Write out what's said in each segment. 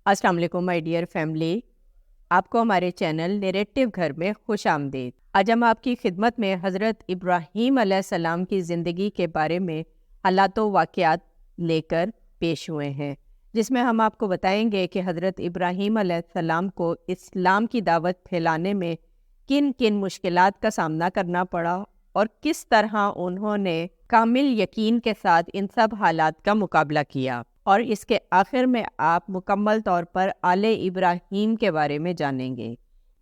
السلام علیکم my dear family, آپ کو ہمارے چینل نیریٹو گھر میں خوش آمدید۔ آج ہم آپ کی خدمت میں حضرت ابراہیم علیہ السلام کی زندگی کے بارے میں حالات و واقعات لے کر پیش ہوئے ہیں، جس میں ہم آپ کو بتائیں گے کہ حضرت ابراہیم علیہ السلام کو اسلام کی دعوت پھیلانے میں کن کن مشکلات کا سامنا کرنا پڑا اور کس طرح انہوں نے کامل یقین کے ساتھ ان سب حالات کا مقابلہ کیا، اور اس کے آخر میں آپ مکمل طور پر آل ابراہیم کے بارے میں جانیں گے۔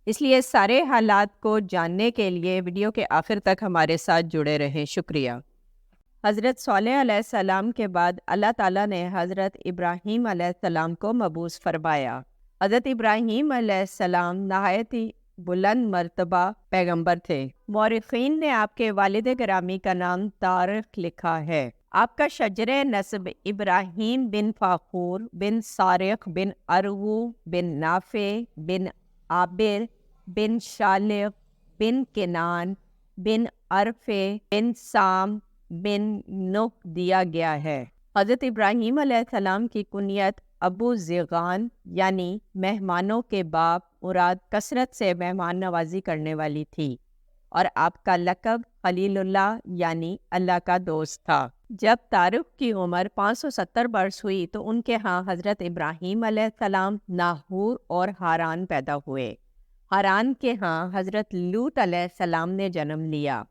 اس لیے سارے حالات کو جاننے کے لیے ویڈیو کے آخر تک ہمارے ساتھ جڑے رہیں۔ شکریہ۔ حضرت صالح علیہ السلام کے بعد اللہ تعالیٰ نے حضرت ابراہیم علیہ السلام کو مبعوث فرمایا۔ حضرت ابراہیم علیہ السلام نہایت ہی بلند مرتبہ پیغمبر تھے۔ مورخین نے آپ کے والد گرامی کا نام طارق لکھا ہے۔ آپ کا شجر نسب ابراہیم بن فاخور بن سارق بن ارغو بن نافع بن عابر بن شالق بن کنان بن عرفے بن سام بن نوح دیا گیا ہے۔ حضرت ابراہیم علیہ السلام کی کنیت ابو زیغان یعنی مہمانوں کے باپ مراد کثرت سے مہمان نوازی کرنے والی تھی، اور آپ کا لقب خلیل اللہ یعنی اللہ کا دوست تھا۔ جب طارق کی عمر 570 برس ہوئی تو ان کے ہاں حضرت ابراہیم علیہ السلام، ناہور اور ہاران پیدا ہوئے۔ ہاران کے ہاں حضرت لوط علیہ السلام نے جنم لیا۔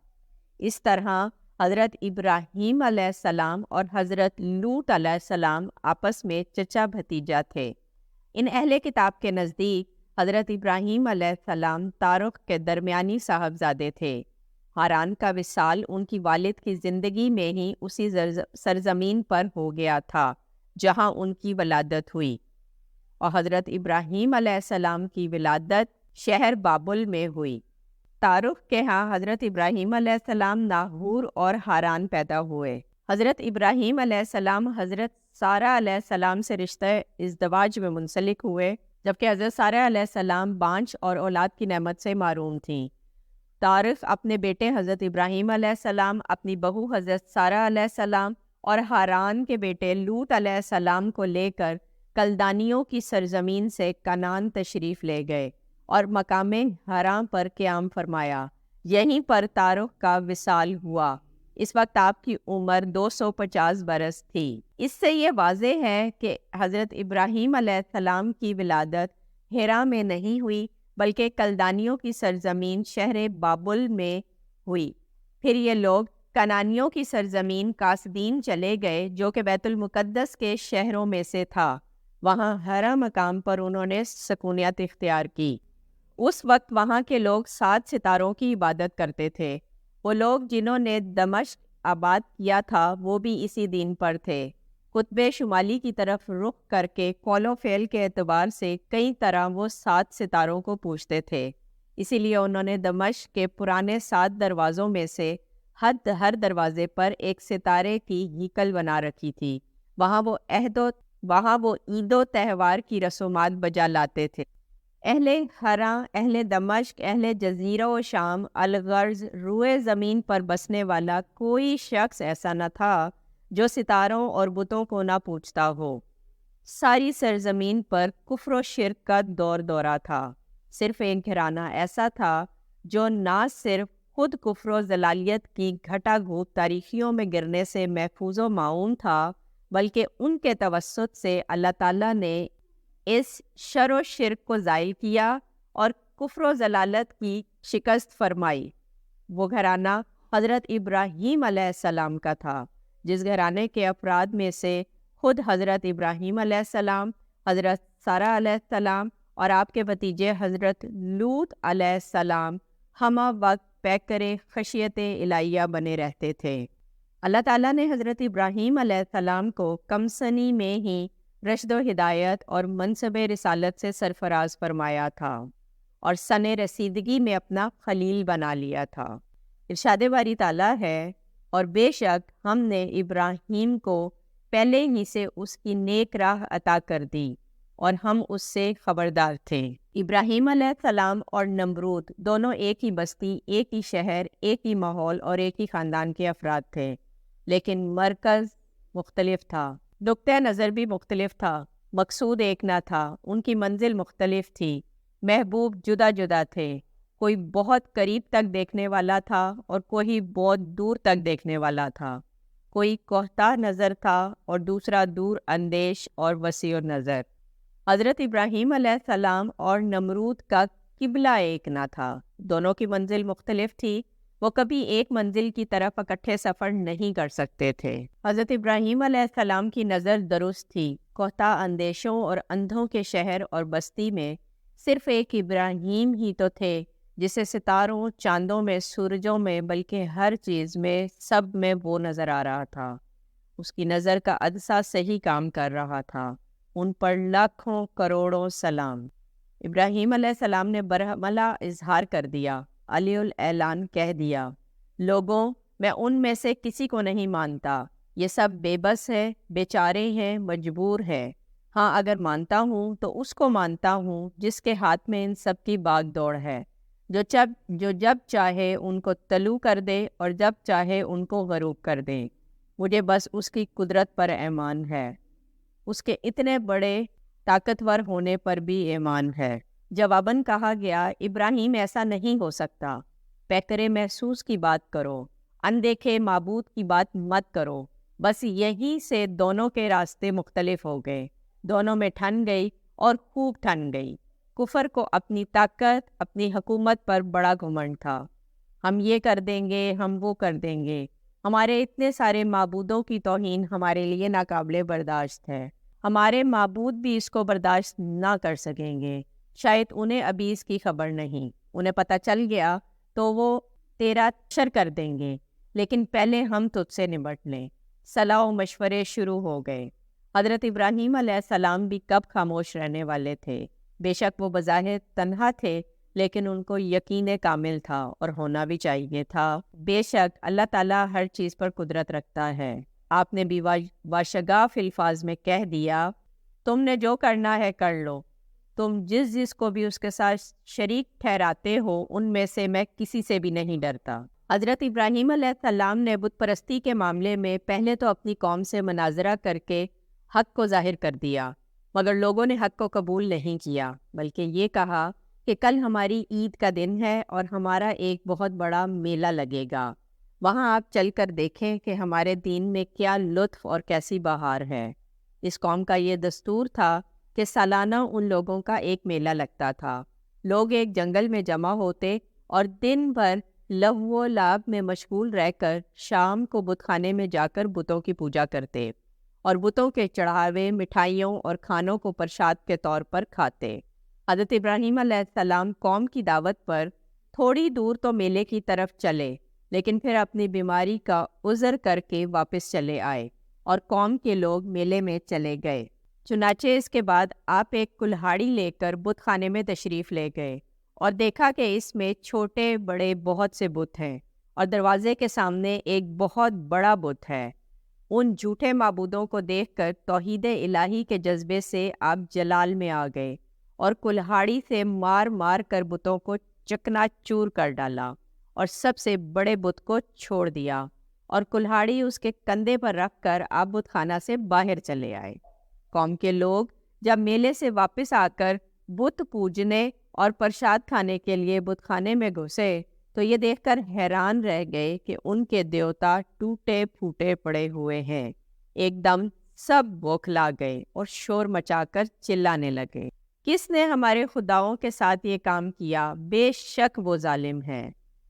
اس طرح حضرت ابراہیم علیہ السلام اور حضرت لوط علیہ السلام آپس میں چچا بھتیجا تھے۔ ان اہل کتاب کے نزدیک حضرت ابراہیم علیہ السلام طارق کے درمیانی صاحبزادے تھے۔ ہاران کا وصال ان کی والد کی زندگی میں ہی اسی سرزمین پر ہو گیا تھا جہاں ان کی ولادت ہوئی، اور حضرت ابراہیم علیہ السلام کی ولادت شہر بابل میں ہوئی۔ طارق کے ہاں حضرت ابراہیم علیہ السلام، ناہور اور ہاران پیدا ہوئے۔ حضرت ابراہیم علیہ السلام حضرت سارہ علیہ السلام سے رشتہ ازدواج میں منسلک ہوئے، جبکہ حضرت سارہ علیہ السلام بانجھ اور اولاد کی نعمت سے محروم تھیں۔ طارق اپنے بیٹے حضرت ابراہیم علیہ السلام، اپنی بہو حضرت سارہ علیہ السلام اور ہاران کے بیٹے لوط علیہ السلام کو لے کر کلدانیوں کی سرزمین سے کنعان تشریف لے گئے اور مقام حرا پر قیام فرمایا۔ یہیں پر طارق کا وصال ہوا۔ اس وقت آپ کی عمر 250 برس تھی۔ اس سے یہ واضح ہے کہ حضرت ابراہیم علیہ السلام کی ولادت حرا میں نہیں ہوئی، بلکہ کلدانیوں کی سرزمین شہر بابل میں ہوئی۔ پھر یہ لوگ کنانیوں کی سرزمین کاسدین چلے گئے، جو کہ بیت المقدس کے شہروں میں سے تھا۔ وہاں حرا مقام پر انہوں نے سکونیت اختیار کی۔ اس وقت وہاں کے لوگ 7 ستاروں کی عبادت کرتے تھے۔ وہ لوگ جنہوں نے دمشق آباد کیا تھا وہ بھی اسی دین پر تھے۔ قطب شمالی کی طرف رخ کر کے قول و فعل کے اعتبار سے کئی طرح وہ 7 ستاروں کو پوجتے تھے۔ اسی لیے انہوں نے دمشق کے پرانے 7 دروازوں میں سے ہر دروازے پر ایک ستارے کی ہیکل بنا رکھی تھی۔ وہاں وہ عید و تہوار کی رسومات بجا لاتے تھے۔ اہل حرا، اہل دمشق، اہل جزیرہ و شام، الغرض روئے زمین پر بسنے والا کوئی شخص ایسا نہ تھا جو ستاروں اور بتوں کو نہ پوجتا ہو۔ ساری سرزمین پر کفر و شرک کا دورہ تھا۔ صرف ایک گھرانہ ایسا تھا جو نہ صرف خود کفر و ضلالیت کی گھٹا گھوٹ تاریخیوں میں گرنے سے محفوظ و معون تھا، بلکہ ان کے توسط سے اللہ تعالیٰ نے اس شر و شرک کو زائل کیا اور کفر و ضلالت کی شکست فرمائی۔ وہ گھرانہ حضرت ابراہیم علیہ السلام کا تھا، جس گھرانے کے افراد میں سے خود حضرت ابراہیم علیہ السلام، حضرت سارہ علیہ السلام اور آپ کے بھتیجے حضرت لوط علیہ السلام ہمہ وقت پیکر خشیت الہیہ بنے رہتے تھے۔ اللہ تعالیٰ نے حضرت ابراہیم علیہ السلام کو کم سنی میں ہی رشد و ہدایت اور منصب رسالت سے سرفراز فرمایا تھا اور سن رسیدگی میں اپنا خلیل بنا لیا تھا۔ ارشاد باری تعالیٰ ہے، اور بے شک ہم نے ابراہیم کو پہلے ہی سے اس کی نیک راہ عطا کر دی اور ہم اس سے خبردار تھے۔ ابراہیم علیہ السلام اور نمرود دونوں ایک ہی بستی، ایک ہی شہر، ایک ہی ماحول اور ایک ہی خاندان کے افراد تھے، لیکن مرکز مختلف تھا، نقطہ نظر بھی مختلف تھا۔ مقصود ایک نہ تھا، ان کی منزل مختلف تھی، محبوب جدا جدا تھے، کوئی بہت قریب تک دیکھنے والا تھا اور کوئی بہت دور تک دیکھنے والا تھا، کوئی کوہتا نظر تھا اور دوسرا دور اندیش اور وسیع نظر۔ حضرت ابراہیم علیہ السلام اور نمرود کا قبلہ ایک نہ تھا، دونوں کی منزل مختلف تھی، وہ کبھی ایک منزل کی طرف اکٹھے سفر نہیں کر سکتے تھے۔ حضرت ابراہیم علیہ السلام کی نظر درست تھی، کوہتا اندیشوں اور اندھوں کے شہر اور بستی میں صرف ایک ابراہیم ہی تو تھے جسے ستاروں، چاندوں میں، سورجوں میں، بلکہ ہر چیز میں، سب میں وہ نظر آ رہا تھا۔ اس کی نظر کا عدسہ صحیح کام کر رہا تھا۔ ان پر لاکھوں کروڑوں سلام۔ ابراہیم علیہ السلام نے برہملہ اظہار کر دیا، علی الاعلان کہہ دیا، لوگوں، میں ان میں سے کسی کو نہیں مانتا، یہ سب بے بس ہے، بیچارے ہیں، مجبور ہے۔ ہاں، اگر مانتا ہوں تو اس کو مانتا ہوں جس کے ہاتھ میں ان سب کی باغ دوڑ ہے، جو جب چاہے ان کو طلوع کر دے اور جب چاہے ان کو غروب کر دے۔ مجھے بس اس کی قدرت پر ایمان ہے، اس کے اتنے بڑے طاقتور ہونے پر بھی ایمان ہے۔ جواباً کہا گیا، ابراہیم ایسا نہیں ہو سکتا، پیکرے محسوس کی بات کرو، اندیکھے معبود کی بات مت کرو۔ بس یہیں سے دونوں کے راستے مختلف ہو گئے، دونوں میں ٹھن گئی اور خوب ٹھن گئی۔ کفر کو اپنی طاقت، اپنی حکومت پر بڑا گھمنڈ تھا، ہم یہ کر دیں گے، ہم وہ کر دیں گے، ہمارے اتنے سارے معبودوں کی توہین ہمارے لیے ناقابل برداشت ہے، ہمارے معبود بھی اس کو برداشت نہ کر سکیں گے۔ شاید انہیں ابھی اس کی خبر نہیں، انہیں پتہ چل گیا تو وہ تیرا شر کر دیں گے، لیکن پہلے ہم تجھ سے نمٹ لیں۔ صلاح و مشورے شروع ہو گئے۔ حضرت ابراہیم علیہ السلام بھی کب خاموش رہنے والے تھے؟ بے شک وہ بظاہر تنہا تھے، لیکن ان کو یقین کامل تھا اور ہونا بھی چاہیے تھا۔ بے شک اللہ تعالیٰ ہر چیز پر قدرت رکھتا ہے۔ آپ نے بھی واشگاف الفاظ میں کہہ دیا، تم نے جو کرنا ہے کر لو، تم جس کو بھی اس کے ساتھ شریک ٹھہراتے ہو ان میں سے میں کسی سے بھی نہیں ڈرتا۔ حضرت ابراہیم علیہ السلام نے بت پرستی کے معاملے میں پہلے تو اپنی قوم سے مناظرہ کر کے حق کو ظاہر کر دیا، مگر لوگوں نے حق کو قبول نہیں کیا، بلکہ یہ کہا کہ کل ہماری عید کا دن ہے اور ہمارا ایک بہت بڑا میلہ لگے گا، وہاں آپ چل کر دیکھیں کہ ہمارے دین میں کیا لطف اور کیسی بہار ہے۔ اس قوم کا یہ دستور تھا کہ سالانہ ان لوگوں کا ایک میلہ لگتا تھا، لوگ ایک جنگل میں جمع ہوتے اور دن بھر لہو و لعب میں مشغول رہ کر شام کو بت خانے میں جا کر بتوں کی پوجا کرتے اور بتوں کے چڑھاوے، مٹھائیوں اور کھانوں کو پرساد کے طور پر کھاتے۔ حضرت ابراہیم علیہ السلام قوم کی دعوت پر تھوڑی دور تو میلے کی طرف چلے، لیکن پھر اپنی بیماری کا عذر کر کے واپس چلے آئے اور قوم کے لوگ میلے میں چلے گئے۔ چنانچہ اس کے بعد آپ ایک کلہاڑی لے کر بت خانے میں تشریف لے گئے اور دیکھا کہ اس میں چھوٹے بڑے بہت سے بت ہیں اور دروازے کے سامنے ایک بہت بڑا بت ہے۔ ان جھوٹے معبودوں کو دیکھ کر توحید الہی کے جذبے سے آپ جلال میں آ گئے اور کلہاڑی سے مار مار کر بتوں کو چکنا چور کر ڈالا اور سب سے بڑے بت کو چھوڑ دیا، اور کلہاڑی اس کے کندھے پر رکھ کر آپ بت خانہ سے باہر چلے آئے۔ قوم کے لوگ جب میلے سے واپس آ کر بت پوجنے اور پرساد کھانے کے لیے بت خانے میں گھسے تو یہ دیکھ کر حیران رہ گئے کہ ان کے دیوتا ٹوٹے پھوٹے پڑے ہوئے ہیں۔ ایک دم سب بوکھلا گئے اور شور مچا کر چلانے لگے، کس نے ہمارے خداؤں کے ساتھ یہ کام کیا؟ بے شک وہ ظالم ہے۔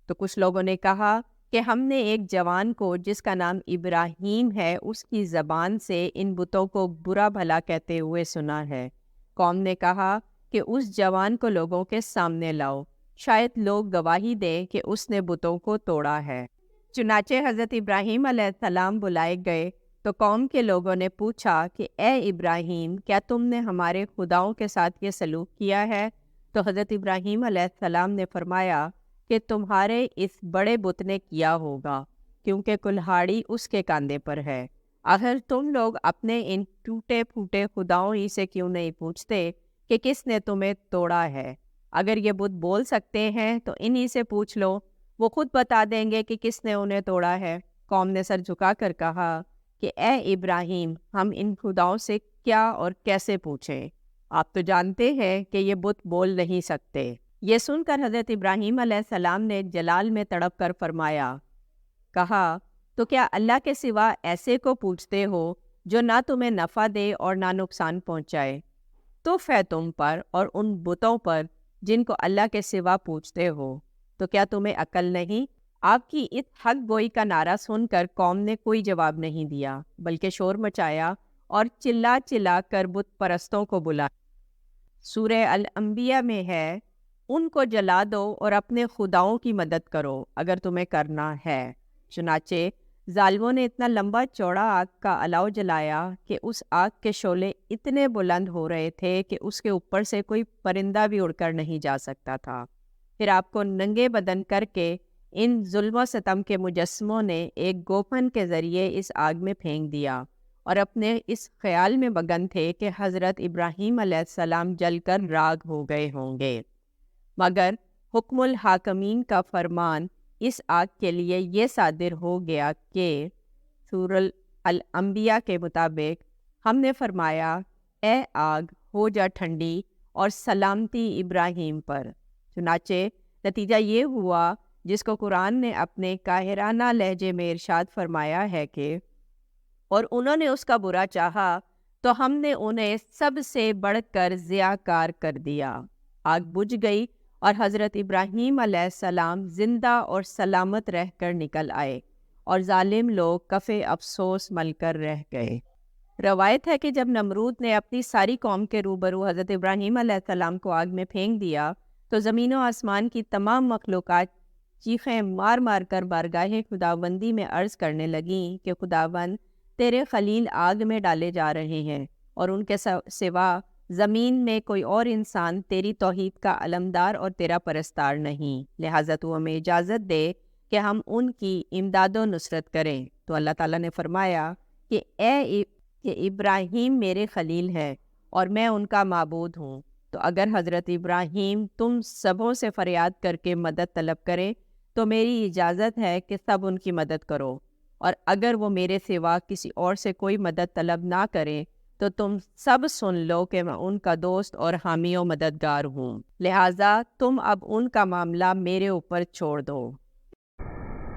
تو کچھ لوگوں نے کہا کہ ہم نے ایک جوان کو جس کا نام ابراہیم ہے اس کی زبان سے ان بتوں کو برا بھلا کہتے ہوئے سنا ہے۔ قوم نے کہا کہ اس جوان کو لوگوں کے سامنے لاؤ، شاید لوگ گواہی دیں کہ اس نے بتوں کو توڑا ہے۔ چنانچہ حضرت ابراہیم علیہ السلام بلائے گئے تو قوم کے لوگوں نے پوچھا کہ اے ابراہیم، کیا تم نے ہمارے خداؤں کے ساتھ یہ سلوک کیا ہے؟ تو حضرت ابراہیم علیہ السلام نے فرمایا کہ تمہارے اس بڑے بت نے کیا ہوگا، کیونکہ کلہاڑی اس کے کاندھے پر ہے۔ اگر تم لوگ اپنے ان ٹوٹے پھوٹے خداؤں ہی سے کیوں نہیں پوچھتے کہ کس نے تمہیں توڑا ہے؟ اگر یہ بت بول سکتے ہیں تو انہی سے پوچھ لو، وہ خود بتا دیں گے کہ کس نے انہیں توڑا ہے۔ قوم نے سر جھکا کر کہا کہ اے ابراہیم، ہم ان خداؤں سے کیا اور کیسے پوچھیں؟ آپ تو جانتے ہیں کہ یہ بت بول نہیں سکتے۔ یہ سن کر حضرت ابراہیم علیہ السلام نے جلال میں تڑپ کر فرمایا، کہا تو کیا اللہ کے سوا ایسے کو پوچھتے ہو جو نہ تمہیں نفع دے اور نہ نقصان پہنچائے؟ تف ہے تم پر اور ان بتوں پر جن کو اللہ کے سوا پوچھتے ہو، تو کیا تمہیں عقل نہیں؟ آپ کی اس حق گوئی کا نعرہ سن کر قوم نے کوئی جواب نہیں دیا، بلکہ شور مچایا اور چلا چلا کر بت پرستوں کو بلایا۔ سورہ الانبیاء میں ہے، ان کو جلا دو اور اپنے خداؤں کی مدد کرو اگر تمہیں کرنا ہے۔ چنانچہ ظالموں نے اتنا لمبا چوڑا آگ کا الاؤ جلایا کہ اس آگ کے شعلے اتنے بلند ہو رہے تھے کہ اس کے اوپر سے کوئی پرندہ بھی اڑ کر نہیں جا سکتا تھا۔ پھر آپ کو ننگے بدن کر کے ان ظلم و ستم کے مجسموں نے ایک گوپن کے ذریعے اس آگ میں پھینک دیا، اور اپنے اس خیال میں مگن تھے کہ حضرت ابراہیم علیہ السلام جل کر راکھ ہو گئے ہوں گے، مگر حکم الحاکمین کا فرمان اس آگ کے لیے یہ صادر ہو گیا کہ سورہ الانبیاء کے مطابق ہم نے فرمایا، اے آگ ہو جا ٹھنڈی اور سلامتی ابراہیم پر۔ چنانچہ نتیجہ یہ ہوا جس کو قرآن نے اپنے قاہرانہ لہجے میں ارشاد فرمایا ہے کہ اور انہوں نے اس کا برا چاہا تو ہم نے انہیں سب سے بڑھ کر ضیاء کار کر دیا۔ آگ بجھ گئی اور حضرت ابراہیم علیہ السلام زندہ اور سلامت رہ کر نکل آئے، اور ظالم لوگ کف افسوس مل کر رہ گئے۔ روایت ہے کہ جب نمرود نے اپنی ساری قوم کے روبرو حضرت ابراہیم علیہ السلام کو آگ میں پھینک دیا تو زمین و آسمان کی تمام مخلوقات چیخیں مار مار کر بارگاہ خداوندی میں عرض کرنے لگیں کہ خداوند، تیرے خلیل آگ میں ڈالے جا رہے ہیں، اور ان کے سوا زمین میں کوئی اور انسان تیری توحید کا علمدار اور تیرا پرستار نہیں، لہٰذا تو ہمیں اجازت دے کہ ہم ان کی امداد و نصرت کریں۔ تو اللہ تعالیٰ نے فرمایا کہ کہ ابراہیم میرے خلیل ہے اور میں ان کا معبود ہوں، تو اگر حضرت ابراہیم تم سبوں سے فریاد کر کے مدد طلب کرے تو میری اجازت ہے کہ سب ان کی مدد کرو، اور اگر وہ میرے سوا کسی اور سے کوئی مدد طلب نہ کریں تو تم سب سن لو کہ میں ان کا دوست اور حامی و مددگار ہوں، لہٰذا تم اب ان کا معاملہ میرے اوپر چھوڑ دو۔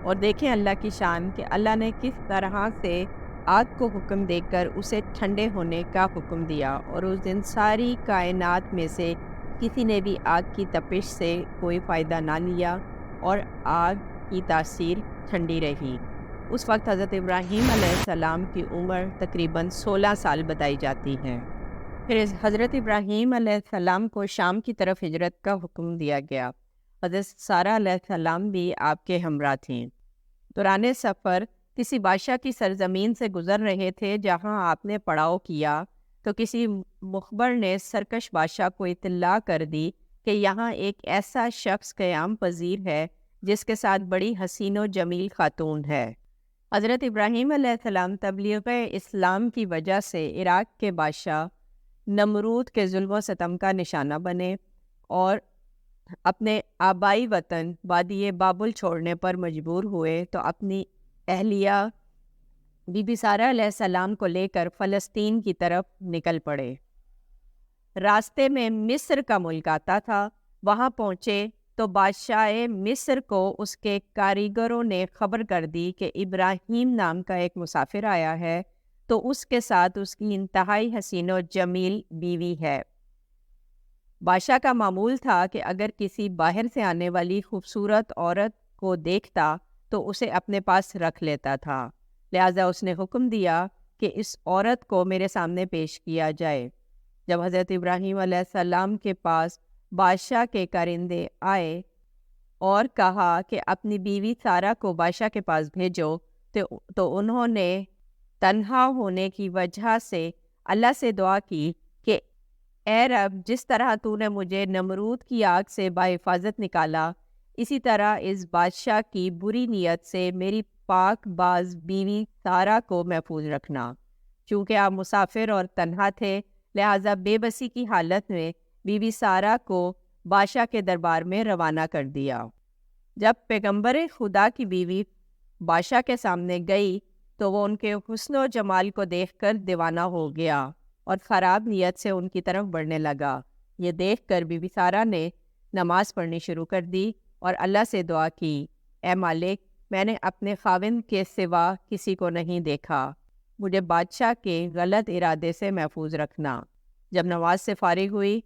اور دیکھیں اللہ کی شان کہ اللہ نے کس طرح سے آگ کو حکم دے کر اسے ٹھنڈے ہونے کا حکم دیا، اور اس دن ساری کائنات میں سے کسی نے بھی آگ کی تپش سے کوئی فائدہ نہ لیا، اور آگ کی تاثیر ٹھنڈی رہی۔ اس وقت حضرت ابراہیم علیہ السلام کی عمر تقریباً 16 سال بتائی جاتی ہے۔ پھر حضرت ابراہیم علیہ السلام کو شام کی طرف ہجرت کا حکم دیا گیا۔ حضرت سارہ علیہ السلام بھی آپ کے ہمراہ تھیں۔ دوران سفر کسی بادشاہ کی سرزمین سے گزر رہے تھے جہاں آپ نے پڑاؤ کیا تو کسی مخبر نے سرکش بادشاہ کو اطلاع کر دی کہ یہاں ایک ایسا شخص قیام پذیر ہے جس کے ساتھ بڑی حسین و جمیل خاتون ہے۔ حضرت ابراہیم علیہ السلام تبلیغ اسلام کی وجہ سے عراق کے بادشاہ نمرود کے ظلم و ستم کا نشانہ بنے اور اپنے آبائی وطن وادی بابل چھوڑنے پر مجبور ہوئے تو اپنی اہلیہ بی بی سارہ علیہ السلام کو لے کر فلسطین کی طرف نکل پڑے۔ راستے میں مصر کا ملک آتا تھا، وہاں پہنچے تو بادشاہ مصر کو اس کے کاریگروں نے خبر کر دی کہ ابراہیم نام کا ایک مسافر آیا ہے، تو اس کے ساتھ اس کی انتہائی حسین و جمیل بیوی ہے۔ بادشاہ کا معمول تھا کہ اگر کسی باہر سے آنے والی خوبصورت عورت کو دیکھتا تو اسے اپنے پاس رکھ لیتا تھا، لہٰذا اس نے حکم دیا کہ اس عورت کو میرے سامنے پیش کیا جائے۔ جب حضرت ابراہیم علیہ السلام کے پاس بادشاہ کے کارندے آئے اور کہا کہ اپنی بیوی سارہ کو بادشاہ کے پاس بھیجو، تو انہوں نے تنہا ہونے کی وجہ سے اللہ سے دعا کی کہ اے رب، جس طرح تو نے مجھے نمرود کی آگ سے بحفاظت نکالا، اسی طرح اس بادشاہ کی بری نیت سے میری پاک باز بیوی سارہ کو محفوظ رکھنا۔ چونکہ آپ مسافر اور تنہا تھے، لہٰذا بے بسی کی حالت میں بی بی سارہ کو بادشاہ کے دربار میں روانہ کر دیا۔ جب پیغمبر خدا کی بیوی بادشاہ کے سامنے گئی تو وہ ان کے حسن و جمال کو دیکھ کر دیوانہ ہو گیا، اور خراب نیت سے ان کی طرف بڑھنے لگا۔ یہ دیکھ کر بی بی سارہ نے نماز پڑھنی شروع کر دی اور اللہ سے دعا کی، اے مالک، میں نے اپنے خاوند کے سوا کسی کو نہیں دیکھا، مجھے بادشاہ کے غلط ارادے سے محفوظ رکھنا۔ جب نماز سے فارغ ہوئی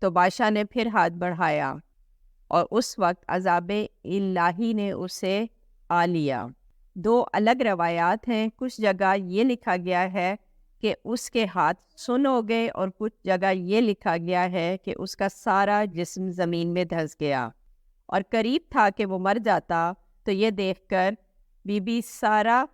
تو بادشاہ نے پھر ہاتھ بڑھایا اور اس وقت عذاب الہی نے اسے آ لیا۔ دو الگ روایات ہیں، کچھ جگہ یہ لکھا گیا ہے کہ اس کے ہاتھ سن ہو گئے اور کچھ جگہ یہ لکھا گیا ہے کہ اس کا سارا جسم زمین میں دھنس گیا اور قریب تھا کہ وہ مر جاتا۔ تو یہ دیکھ کر بی بی سارہ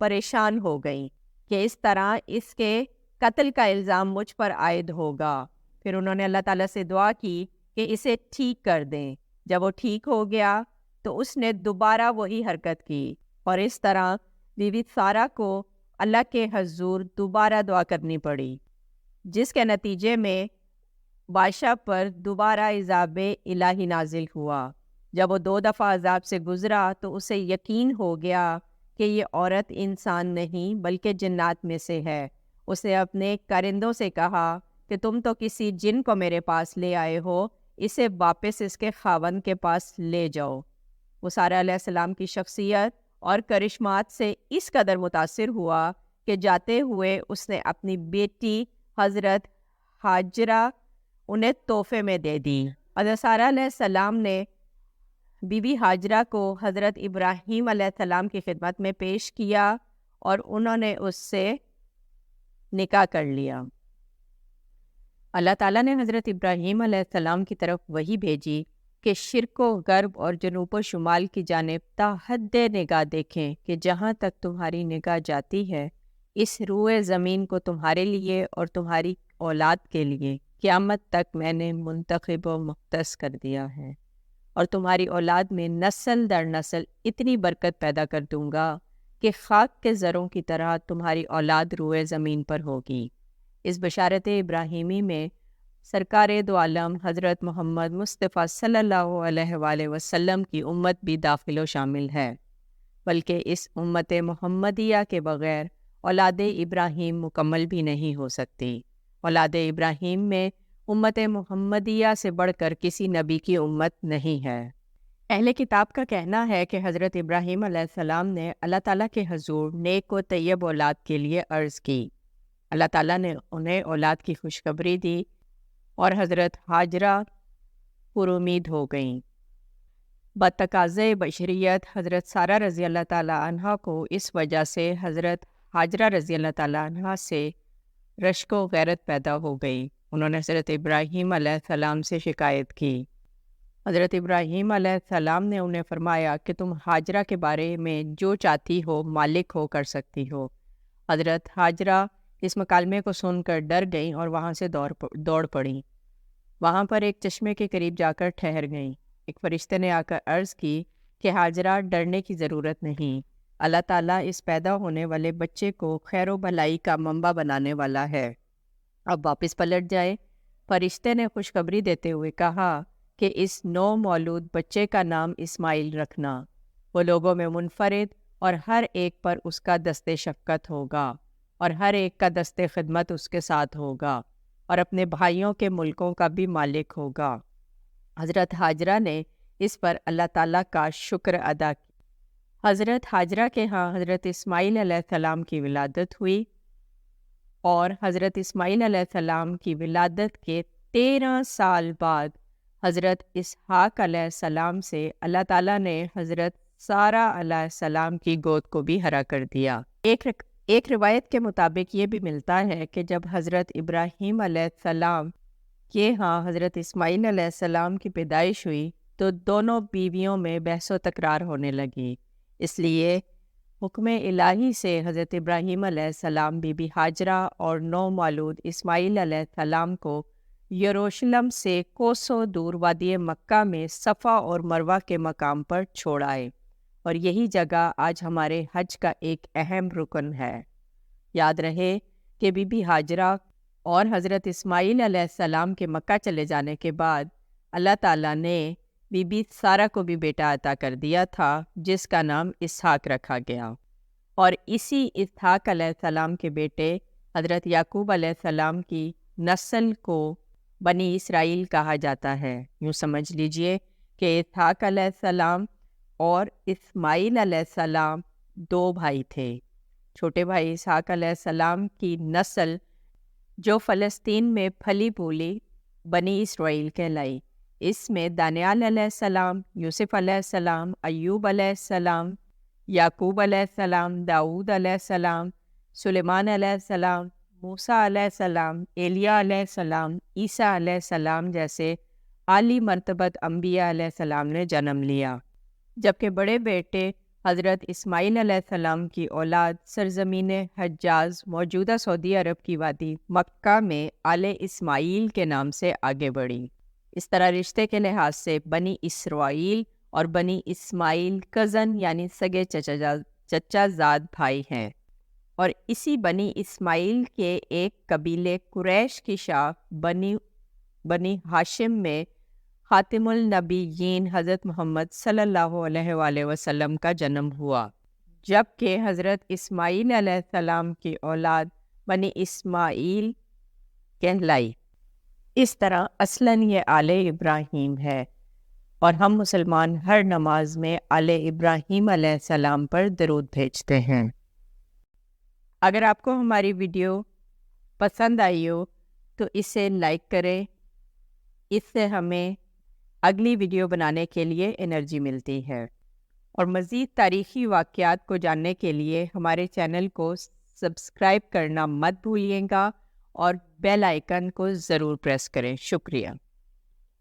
پریشان ہو گئیں کہ اس طرح اس کے قتل کا الزام مجھ پر عائد ہوگا۔ پھر انہوں نے اللہ تعالیٰ سے دعا کی کہ اسے ٹھیک کر دیں۔ جب وہ ٹھیک ہو گیا تو اس نے دوبارہ وہی حرکت کی اور اس طرح بی بی سارہ کو اللہ کے حضور دوبارہ دعا کرنی پڑی، جس کے نتیجے میں بادشاہ پر دوبارہ عذاب الہی نازل ہوا۔ جب وہ 2 دفعہ عذاب سے گزرا تو اسے یقین ہو گیا کہ یہ عورت انسان نہیں بلکہ جنات میں سے ہے۔ اس نے اپنے کارندوں سے کہا کہ تم تو کسی جن کو میرے پاس لے آئے ہو، اسے واپس اس کے خاوند کے پاس لے جاؤ۔ وہ سارہ علیہ السلام کی شخصیت اور کرشمات سے اس قدر متاثر ہوا کہ جاتے ہوئے اس نے اپنی بیٹی حضرت ہاجرہ انہیں تحفے میں دے دی۔ حضرت سارہ علیہ السلام نے بی بی ہاجرہ کو حضرت ابراہیم علیہ السلام کی خدمت میں پیش کیا اور انہوں نے اس سے نکاح کر لیا۔ اللہ تعالیٰ نے حضرت ابراہیم علیہ السلام کی طرف وحی بھیجی کہ شرق و غرب اور جنوب و شمال کی جانب تا حد نگاہ دیکھیں کہ جہاں تک تمہاری نگاہ جاتی ہے اس روئے زمین کو تمہارے لیے اور تمہاری اولاد کے لیے قیامت تک میں نے منتخب و مختص کر دیا ہے، اور تمہاری اولاد میں نسل در نسل اتنی برکت پیدا کر دوں گا کہ خاک کے زروں کی طرح تمہاری اولاد روئے زمین پر ہوگی۔ اس بشارت ابراہیمی میں سرکار دو عالم حضرت محمد مصطفیٰ صلی اللہ علیہ وآلہ وسلم کی امت بھی داخل و شامل ہے، بلکہ اس امت محمدیہ کے بغیر اولاد ابراہیم مکمل بھی نہیں ہو سکتی۔ اولاد ابراہیم میں امت محمدیہ سے بڑھ کر کسی نبی کی امت نہیں ہے۔ اہل کتاب کا کہنا ہے کہ حضرت ابراہیم علیہ السلام نے اللہ تعالیٰ کے حضور نیک و طیب اولاد کے لیے عرض کی۔ اللہ تعالیٰ نے انہیں اولاد کی خوشخبری دی اور حضرت ہاجرہ پر امید ہو گئیں۔ بتقاضۂ بشریت حضرت سارہ رضی اللہ تعالیٰ عنہ کو اس وجہ سے حضرت ہاجرہ رضی اللہ تعالیٰ عنہ سے رشک و غیرت پیدا ہو گئی۔ انہوں نے حضرت ابراہیم علیہ السلام سے شکایت کی۔ حضرت ابراہیم علیہ السلام نے انہیں فرمایا کہ تم ہاجرہ کے بارے میں جو چاہتی ہو مالک ہو کر سکتی ہو۔ حضرت ہاجرہ اس مکالمے کو سن کر ڈر گئیں اور وہاں سے دوڑ پڑیں۔ وہاں پر ایک چشمے کے قریب جا کر ٹھہر گئیں۔ ایک فرشتے نے آ کر عرض کی کہ ہاجرہ ڈرنے کی ضرورت نہیں، اللہ تعالیٰ اس پیدا ہونے والے بچے کو خیر و بھلائی کا منبع بنانے والا ہے، اب واپس پلٹ جائے۔ فرشتے نے خوشخبری دیتے ہوئے کہا کہ اس نو مولود بچے کا نام اسماعیل رکھنا، وہ لوگوں میں منفرد اور ہر ایک پر اس کا دست شفقت ہوگا اور ہر ایک کا دست خدمت اس کے ساتھ ہوگا اور اپنے بھائیوں کے ملکوں کا بھی مالک ہوگا۔ حضرت ہاجرہ نے اس پر اللہ تعالیٰ کا شکر ادا کیا۔ حضرت ہاجرہ کے ہاں حضرت اسماعیل علیہ السلام کی ولادت ہوئی اور حضرت اسماعیل علیہ السلام کی ولادت کے 13 سال بعد حضرت اسحاق علیہ السلام سے اللہ تعالیٰ نے حضرت سارہ علیہ السلام کی گود کو بھی ہرا کر دیا۔ ایک روایت کے مطابق یہ بھی ملتا ہے کہ جب حضرت ابراہیم علیہ السلام کے ہاں حضرت اسماعیل علیہ السلام کی پیدائش ہوئی تو دونوں بیویوں میں بحث و تکرار ہونے لگی، اس لیے حکم الہی سے حضرت ابراہیم علیہ السلام بی بی ہاجرہ اور نو مولود اسماعیل علیہ السلام کو یروشلم سے کوسوں دور وادی مکہ میں صفا اور مروہ کے مقام پر چھوڑ آئے، اور یہی جگہ آج ہمارے حج کا ایک اہم رکن ہے۔ یاد رہے کہ بی بی ہاجرہ اور حضرت اسماعیل علیہ السلام کے مکہ چلے جانے کے بعد اللہ تعالیٰ نے بی بی سارہ کو بھی بیٹا عطا کر دیا تھا جس کا نام اسحاق رکھا گیا، اور اسی اسحاق علیہ السلام کے بیٹے حضرت یعقوب علیہ السلام کی نسل کو بنی اسرائیل کہا جاتا ہے۔ یوں سمجھ لیجئے کہ اسحاق علیہ السلام اور اسماعیل علیہ السلام 2 بھائی تھے۔ چھوٹے بھائی اسحاق علیہ السلام کی نسل جو فلسطین میں پھلی پھولی بنی اسرائیل کہلائی۔ اس میں دانیال علیہ السلام، یوسف علیہ السلام، ایوب علیہ السلام، یعقوب علیہ السلام، داؤد علیہ السلام، سلیمان علیہ السلام، موسیٰ علیہ السلام، ایلیاہ علیہ السلام، عیسیٰ علیہ السلام جیسے اعلی مرتبت انبیاء علیہ السلام نے جنم لیا، جبکہ بڑے بیٹے حضرت اسماعیل علیہ السلام کی اولاد سرزمین حجاز موجودہ سعودی عرب کی وادی مکہ میں آل اسماعیل کے نام سے آگے بڑھی۔ اس طرح رشتے کے لحاظ سے بنی اسرائیل اور بنی اسماعیل کزن یعنی سگے چچا زاد بھائی ہیں، اور اسی بنی اسماعیل کے ایک قبیلے قریش کی شاخ بنی ہاشم میں خاتم النبیین حضرت محمد صلی اللہ علیہ وآلہ وسلم کا جنم ہوا، جبکہ حضرت اسماعیل علیہ السلام کی اولاد بنی اسماعیل کہلائی۔ اس طرح اصلاً یہ آل ابراہیم ہے، اور ہم مسلمان ہر نماز میں آل ابراہیم علیہ السلام پر درود بھیجتے ہیں۔ اگر آپ کو ہماری ویڈیو پسند آئی ہو تو اسے لائک کریں، اس سے ہمیں اگلی ویڈیو بنانے کے لیے انرجی ملتی ہے، اور مزید تاریخی واقعات کو جاننے کے لیے ہمارے چینل کو سبسکرائب کرنا مت بھولیے گا اور بیل آئیکن کو ضرور پریس کریں۔ شکریہ۔